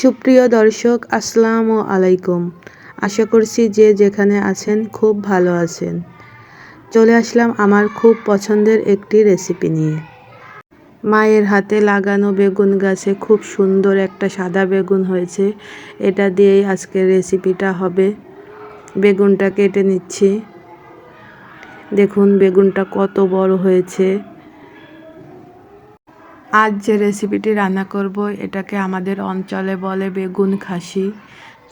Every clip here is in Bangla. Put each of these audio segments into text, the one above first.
সুপ্রিয় দর্শক, আসসালামু আলাইকুম। আশা করছি যে যেখানে আছেন খুব ভালো আছেন। চলে আসলাম আমার খুব পছন্দের একটি রেসিপি নিয়ে। মায়ের হাতে লাগানো বেগুন গাছে খুব সুন্দর একটা সাদা বেগুন হয়েছে। এটা দিয়েই আজকের রেসিপিটা হবে। বেগুনটা কেটে নিচ্ছি। দেখুন বেগুনটা কত বড় হয়েছে। আজ যে রেসিপিটি রান্না করব এটাকে আমাদের অঞ্চলে বলে বেগুন খাসি।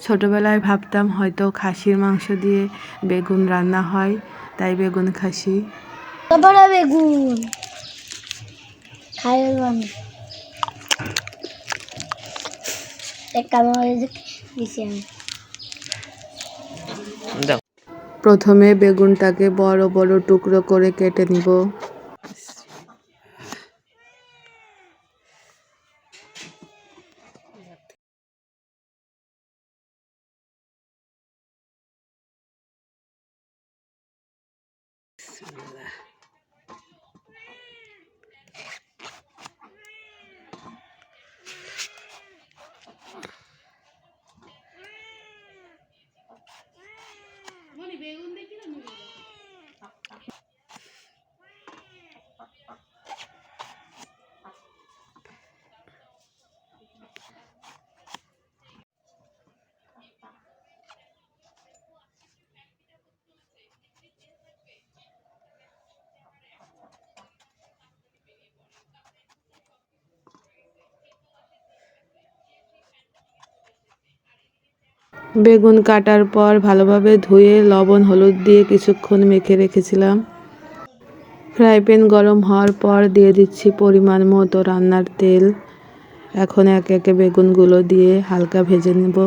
ছোটবেলায় ভাবতাম হয়তো খাসির মাংস দিয়ে বেগুন রান্না হয়, তাই বেগুন খাসি। বেগুন প্রথমে বেগুনটাকে বড় বড় টুকরো করে কেটে নিব। বেগুন কাটার পর ভালোভাবে ধুয়ে লবণ হলুদ দিয়ে কিছুক্ষণ মেখে রেখেছিলাম। ফ্রাই প্যান গরম হওয়ার পর দিয়ে দিচ্ছি পরিমাণ মতো রান্নার তেল। এখন একে একে বেগুনগুলো দিয়ে হালকা ভেজে নেব।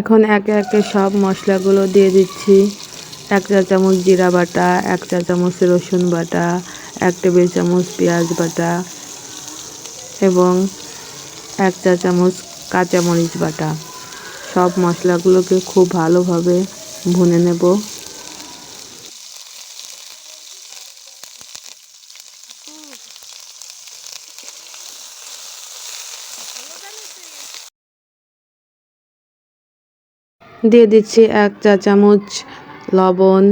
এখন একে একে সব মশলাগুলো দিয়ে দিচ্ছি। 1 চা চামচ জিরা বাটা, 1 চা চামচ রসুন বাটা, 1 টেবিল চামচ পেঁয়াজ বাটা এবং 1 চা চামচ কাঁচামরিচ বাটা। সব মশলাগুলোকে খুব ভালোভাবে ভুনে নেব। দিয়ে দিচ্ছি 1 চা চামচ লবণ,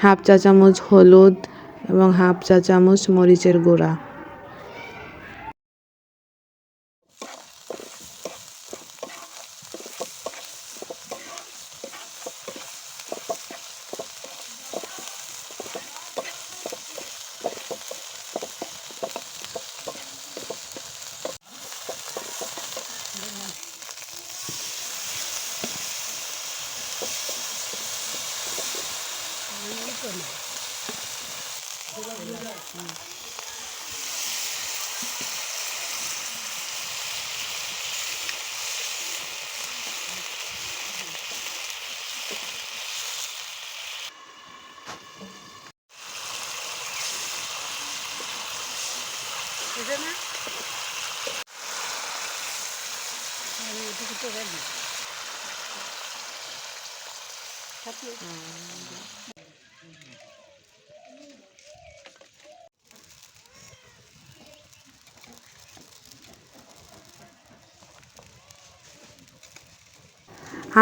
হাফ চা চামচ হলুদ এবং হাফ চা চামচ মরিচের গুঁড়া।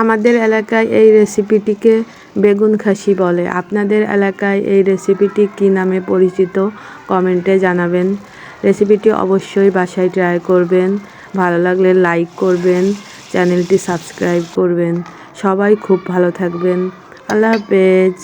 আমাদের এলাকায় এই রেসিপিটিকে বেগুন খাসি বলে। আপনাদের এলাকায় এই রেসিপিটি কী নামে পরিচিত কমেন্টে জানাবেন। রেসিপিটি অবশ্যই বাসায় ট্রাই করবেন। ভালো লাগলে লাইক করবেন, চ্যানেলটি সাবস্ক্রাইব করবেন। সবাই খুব ভালো থাকবেন। আল্লাহ হাফেজ।